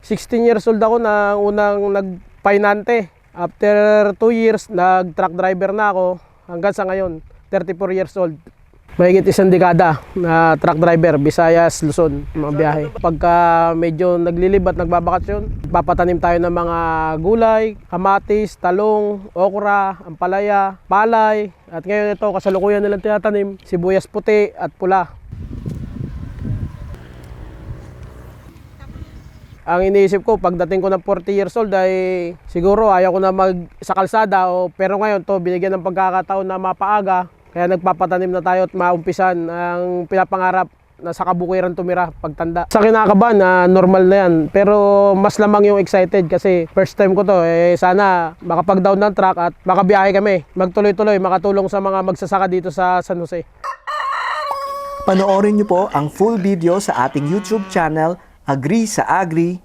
16 years old ako na unang nagpainante. After 2 years, nag-truck driver na ako hanggang sa ngayon, 34 years old. Mahigit isang dekada na truck driver, Visayas, Luzon, mga biyahe. Pagka medyo naglilib at nagbabakasyon, papatanim tayo ng mga gulay, kamatis, talong, okra, ampalaya, palay. At ngayon ito, kasalukuyan nilang tinatanim, sibuyas puti at pula. Ang iniisip ko, pagdating ko ng 40 years old ay siguro ayaw ko na sa kalsada. Pero ngayon to binigyan ng pagkakataon na mapaaga. Kaya nagpapatanim na tayo at maumpisan ang pinapangarap na sa kabukiran tumira pagtanda. Sa kinakabahan na normal na yan. Pero mas lamang yung excited kasi first time ko to. Sana makapag-down ng truck at makabiyahe kami. Magtuloy-tuloy, makatulong sa mga magsasaka dito sa San Jose. Panoorin niyo po ang full video sa ating YouTube channel, Agree sa Agri,